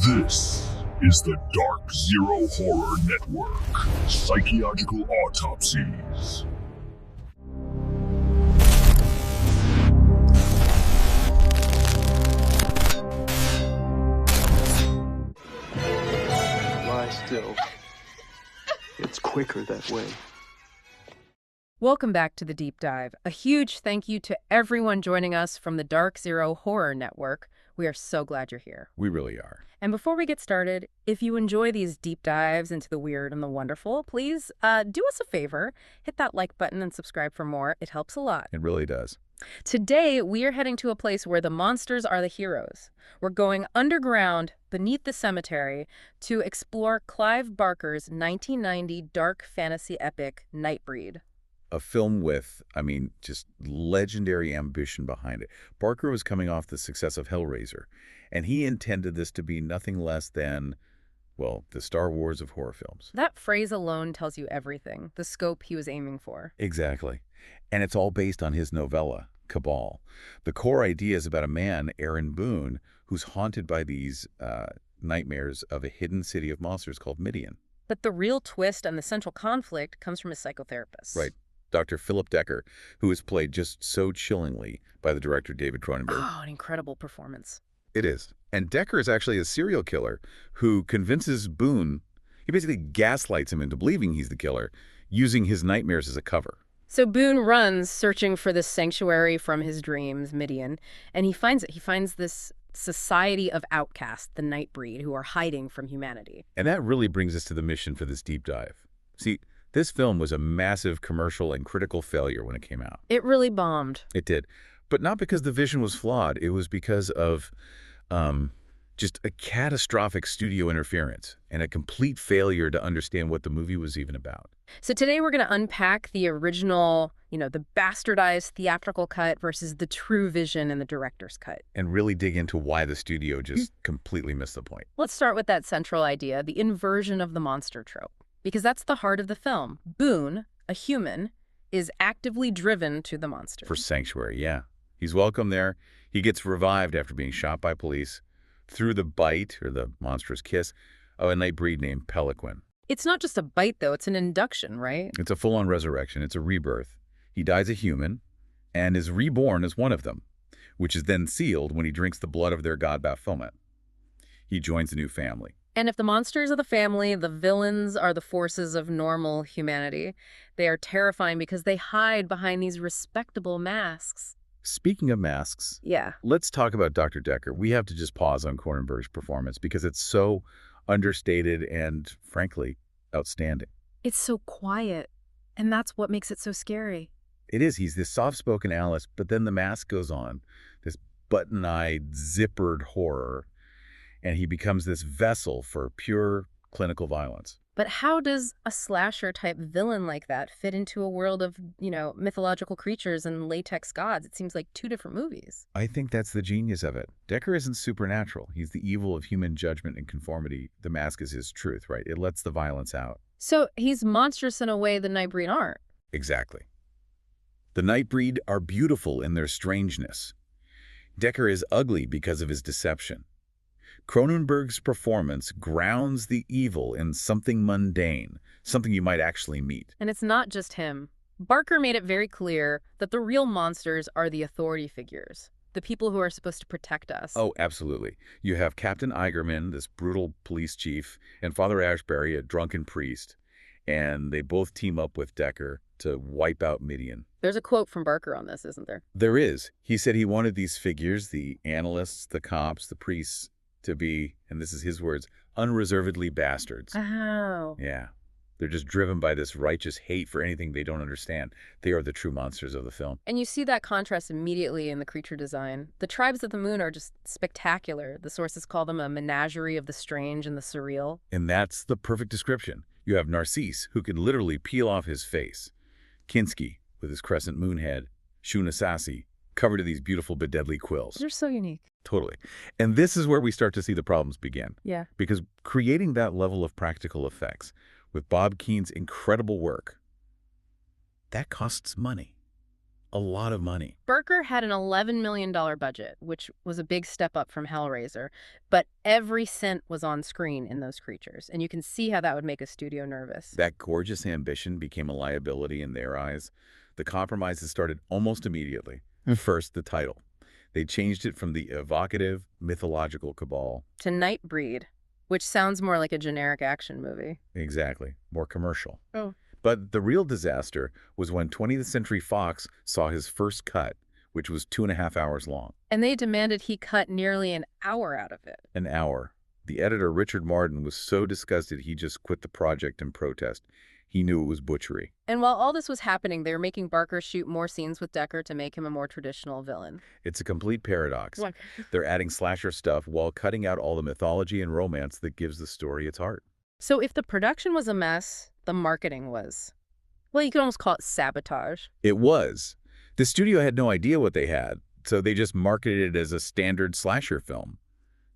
This is the Dark Zero Horror Network. Psychological Autopsies. Lie still. It's quicker that way. Welcome back to the Deep Dive. A huge thank you to everyone joining us from the Dark Zero Horror Network. We are so glad you're here. We really are. And before we get started, if you enjoy these deep dives into the weird and the wonderful, please do us a favor. Hit that like button and subscribe for more. It helps a lot. It really does. Today, we are heading to a place where the monsters are the heroes. We're going underground beneath the cemetery to explore Clive Barker's 1990 dark fantasy epic, Nightbreed. A film with, just legendary ambition behind it. Barker was coming off the success of Hellraiser, and he intended this to be nothing less than, well, the Star Wars of horror films. That phrase alone tells you everything, the scope he was aiming for. Exactly. And it's all based on his novella, Cabal. The core idea is about a man, Aaron Boone, who's haunted by these nightmares of a hidden city of monsters called Midian. But the real twist and the central conflict comes from his psychotherapist. Right. Dr. Philip Decker, who is played just so chillingly by the director David Cronenberg. Oh, an incredible performance. It is. And Decker is actually a serial killer who convinces Boone, he basically gaslights him into believing he's the killer, using his nightmares as a cover. So Boone runs searching for this sanctuary from his dreams, Midian, and he finds it. He finds this society of outcasts, the Nightbreed, who are hiding from humanity. And that really brings us to the mission for this deep dive. See, this film was a massive commercial and critical failure when it came out. It really bombed. It did. But not because the vision was flawed. It was because of just a catastrophic studio interference and a complete failure to understand what the movie was even about. So today we're going to unpack the original, the bastardized theatrical cut versus the true vision in the director's cut. And really dig into why the studio just completely missed the point. Let's start with that central idea, the inversion of the monster trope. Because that's the heart of the film. Boone, a human, is actively driven to the monsters. For sanctuary, yeah. He's welcome there. He gets revived after being shot by police through the bite, or the monstrous kiss, of a Nightbreed named Peliquin. It's not just a bite, though. It's an induction, right? It's a full-on resurrection. It's a rebirth. He dies a human and is reborn as one of them, which is then sealed when he drinks the blood of their god Baphomet. He joins the new family. And if the monsters are the family, the villains are the forces of normal humanity. They are terrifying because they hide behind these respectable masks. Speaking of masks, yeah, let's talk about Dr. Decker. We have to just pause on Cronenberg's performance because it's so understated and, frankly, outstanding. It's so quiet, and that's what makes it so scary. It is. He's this soft-spoken Alice, but then the mask goes on, this button-eyed, zippered horror, and he becomes this vessel for pure clinical violence. But how does a slasher-type villain like that fit into a world of, mythological creatures and latex gods? It seems like two different movies. I think that's the genius of it. Decker isn't supernatural. He's the evil of human judgment and conformity. The mask is his truth, right? It lets the violence out. So he's monstrous in a way the Nightbreed aren't. Exactly. The Nightbreed are beautiful in their strangeness. Decker is ugly because of his deception. Cronenberg's performance grounds the evil in something mundane, something you might actually meet. And it's not just him. Barker made it very clear that the real monsters are the authority figures, the people who are supposed to protect us. Oh, absolutely. You have Captain Eigerman, this brutal police chief, and Father Ashbury, a drunken priest, and they both team up with Decker to wipe out Midian. There's a quote from Barker on this, isn't there? There is. He said he wanted these figures, the analysts, the cops, the priests, to be, and this is his words, unreservedly bastards. Oh. Yeah. They're just driven by this righteous hate for anything they don't understand. They are the true monsters of the film. And you see that contrast immediately in the creature design. The tribes of the moon are just spectacular. The sources call them a menagerie of the strange and the surreal. And that's the perfect description. You have Narcisse, who can literally peel off his face. Kinski, with his crescent moon head. Shunasasi, covered in these beautiful but deadly quills. They're so unique. Totally. And this is where we start to see the problems begin. Yeah. Because creating that level of practical effects with Bob Keene's incredible work, that costs money. a lot of money. Barker had an $11 million budget, which was a big step up from Hellraiser, but every cent was on screen in those creatures, and you can see how that would make a studio nervous. That gorgeous ambition became a liability in their eyes. The compromises started almost immediately. First, the title. They changed it from the evocative, mythological Cabal to Nightbreed, which sounds more like a generic action movie. Exactly. More commercial. Oh. But the real disaster was when 20th Century Fox saw his first cut, which was 2.5 hours long. And they demanded he cut nearly an hour out of it. An hour. The editor, Richard Martin, was so disgusted he just quit the project in protest. He knew it was butchery. And while all this was happening, they were making Barker shoot more scenes with Decker to make him a more traditional villain. It's a complete paradox. They're adding slasher stuff while cutting out all the mythology and romance that gives the story its heart. So if the production was a mess, the marketing was, well, you could almost call it sabotage. It was. The studio had no idea what they had, so they just marketed it as a standard slasher film.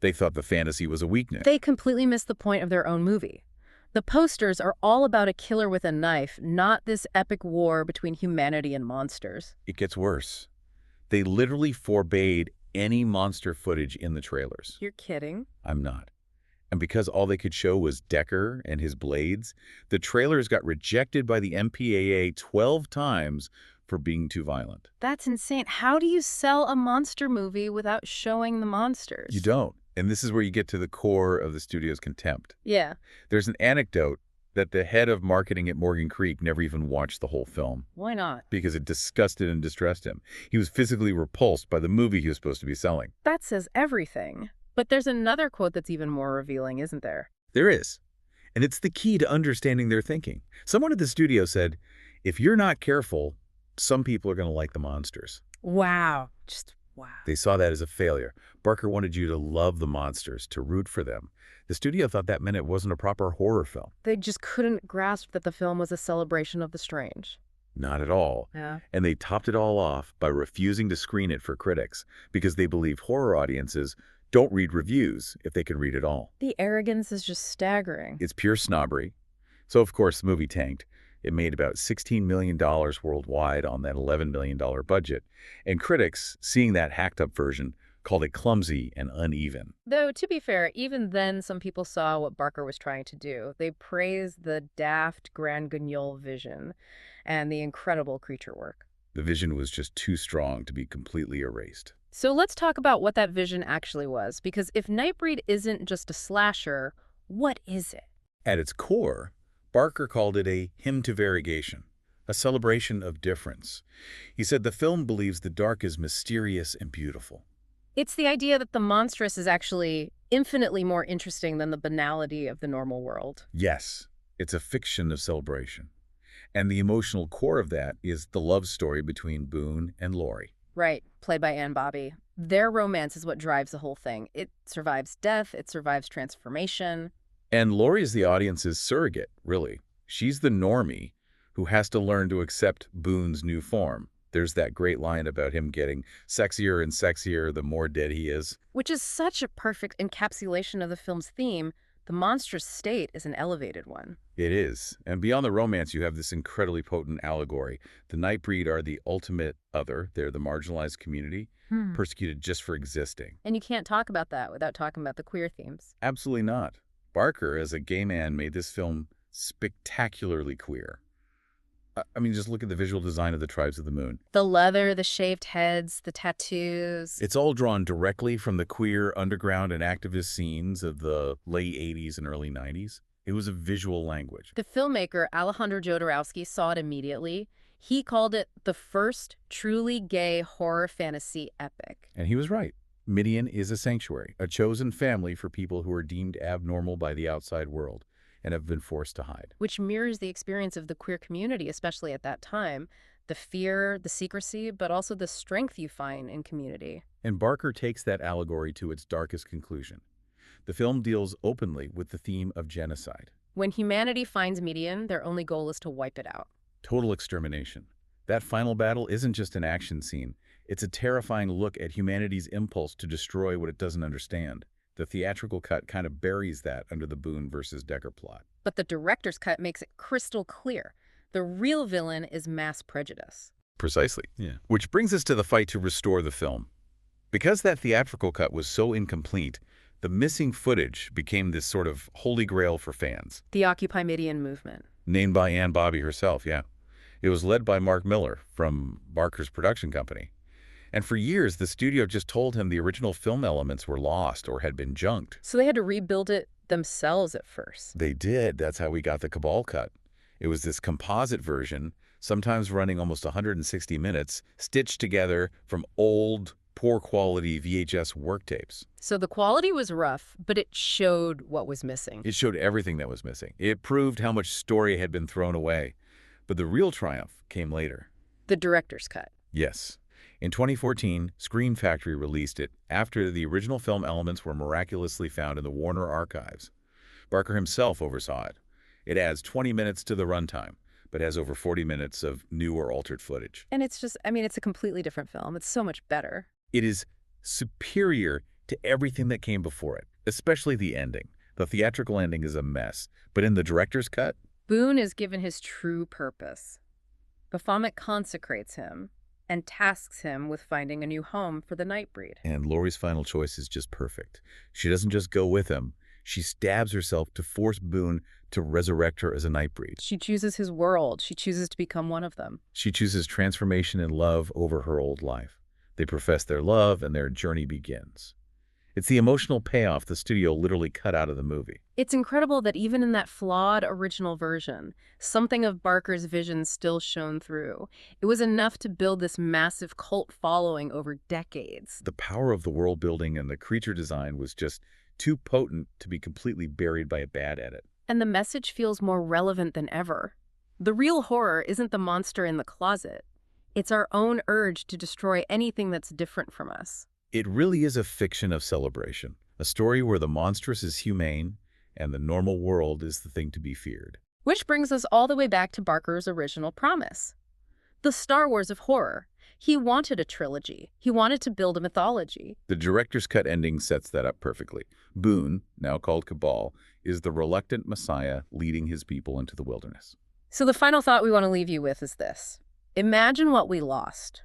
They thought the fantasy was a weakness. They completely missed the point of their own movie. The posters are all about a killer with a knife, not this epic war between humanity and monsters. It gets worse. They literally forbade any monster footage in the trailers. You're kidding? I'm not. And because all they could show was Decker and his blades, the trailers got rejected by the MPAA 12 times for being too violent. That's insane. How do you sell a monster movie without showing the monsters? You don't. And this is where you get to the core of the studio's contempt. Yeah. There's an anecdote that the head of marketing at Morgan Creek never even watched the whole film. Why not? Because it disgusted and distressed him. He was physically repulsed by the movie he was supposed to be selling. That says everything. But there's another quote that's even more revealing, isn't there? There is. And it's the key to understanding their thinking. Someone at the studio said, if you're not careful, some people are going to like the monsters. Wow. Just wow. They saw that as a failure. Barker wanted you to love the monsters, to root for them. The studio thought that meant it wasn't a proper horror film. They just couldn't grasp that the film was a celebration of the strange. Not at all. Yeah. And they topped it all off by refusing to screen it for critics because they believe horror audiences don't read reviews if they can read it all. The arrogance is just staggering. It's pure snobbery. So, of course, the movie tanked. It made about $16 million worldwide on that $11 million budget. And critics, seeing that hacked-up version, called it clumsy and uneven. Though, to be fair, even then some people saw what Barker was trying to do. They praised the daft grand guignol vision and the incredible creature work. The vision was just too strong to be completely erased. So let's talk about what that vision actually was, because if Nightbreed isn't just a slasher, what is it? At its core, Barker called it a hymn to variegation, a celebration of difference. He said the film believes the dark is mysterious and beautiful. It's the idea that the monstrous is actually infinitely more interesting than the banality of the normal world. Yes, it's a fiction of celebration. And the emotional core of that is the love story between Boone and Laurie. Right, played by Ann Bobby. Their romance is what drives the whole thing. It survives death, it survives transformation. And Laurie is the audience's surrogate, really. She's the normie who has to learn to accept Boone's new form. There's that great line about him getting sexier and sexier the more dead he is. Which is such a perfect encapsulation of the film's theme. The monstrous state is an elevated one. It is. And beyond the romance, you have this incredibly potent allegory. The Nightbreed are the ultimate other. They're the marginalized community, persecuted just for existing. And you can't talk about that without talking about the queer themes. Absolutely not. Barker, as a gay man, made this film spectacularly queer. I mean, just look at the visual design of the Tribes of the Moon. The leather, the shaved heads, the tattoos. It's all drawn directly from the queer underground and activist scenes of the late 80s and early 90s. It was a visual language. The filmmaker, Alejandro Jodorowsky, saw it immediately. He called it the first truly gay horror fantasy epic. And he was right. Midian is a sanctuary, a chosen family for people who are deemed abnormal by the outside world and have been forced to hide. Which mirrors the experience of the queer community, especially at that time. The fear, the secrecy, but also the strength you find in community. And Barker takes that allegory to its darkest conclusion. The film deals openly with the theme of genocide. When humanity finds Midian, their only goal is to wipe it out. Total extermination. That final battle isn't just an action scene. It's a terrifying look at humanity's impulse to destroy what it doesn't understand. The theatrical cut kind of buries that under the Boone versus Decker plot. But the director's cut makes it crystal clear. The real villain is mass prejudice. Precisely. Yeah. Which brings us to the fight to restore the film. Because that theatrical cut was so incomplete, the missing footage became this sort of holy grail for fans. The Occupy Midian movement. Named by Ann Bobby herself, yeah. It was led by Mark Miller from Barker's production company. And for years, the studio just told him the original film elements were lost or had been junked. So they had to rebuild it themselves at first. They did. That's how we got the Cabal cut. It was this composite version, sometimes running almost 160 minutes, stitched together from old, poor-quality VHS work tapes. So the quality was rough, but it showed what was missing. It showed everything that was missing. It proved how much story had been thrown away. But the real triumph came later. The director's cut. Yes. In 2014, Screen Factory released it after the original film elements were miraculously found in the Warner archives. Barker himself oversaw it. It adds 20 minutes to the runtime, but has over 40 minutes of new or altered footage. And it's just, I mean, it's a completely different film. It's so much better. It is superior to everything that came before it, especially the ending. The theatrical ending is a mess, but in the director's cut, Boone is given his true purpose. Baphomet consecrates him and tasks him with finding a new home for the Nightbreed. and Laurie's final choice is just perfect. She doesn't just go with him. She stabs herself to force Boone to resurrect her as a Nightbreed. She chooses his world. She chooses to become one of them. She chooses transformation and love over her old life. They profess their love, and their journey begins. It's the emotional payoff the studio literally cut out of the movie. It's incredible that even in that flawed original version, something of Barker's vision still shone through. It was enough to build this massive cult following over decades. The power of the world building and the creature design was just too potent to be completely buried by a bad edit. And the message feels more relevant than ever. The real horror isn't the monster in the closet. It's our own urge to destroy anything that's different from us. It really is a fiction of celebration, a story where the monstrous is humane and the normal world is the thing to be feared. Which brings us all the way back to Barker's original promise. The Star Wars of horror. He wanted a trilogy. He wanted to build a mythology. The director's cut ending sets that up perfectly. Boone, now called Cabal, is the reluctant messiah leading his people into the wilderness. So the final thought we want to leave you with is this. Imagine what we lost.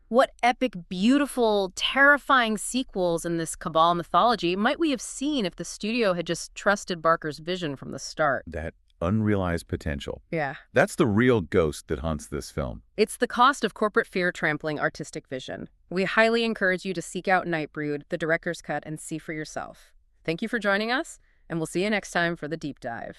What epic, beautiful, terrifying sequels in this Cabal mythology might we have seen if the studio had just trusted Barker's vision from the start? That unrealized potential. Yeah. That's the real ghost that haunts this film. It's the cost of corporate fear trampling artistic vision. We highly encourage you to seek out Nightbreed, the director's cut, and see for yourself. Thank you for joining us, and we'll see you next time for the deep dive.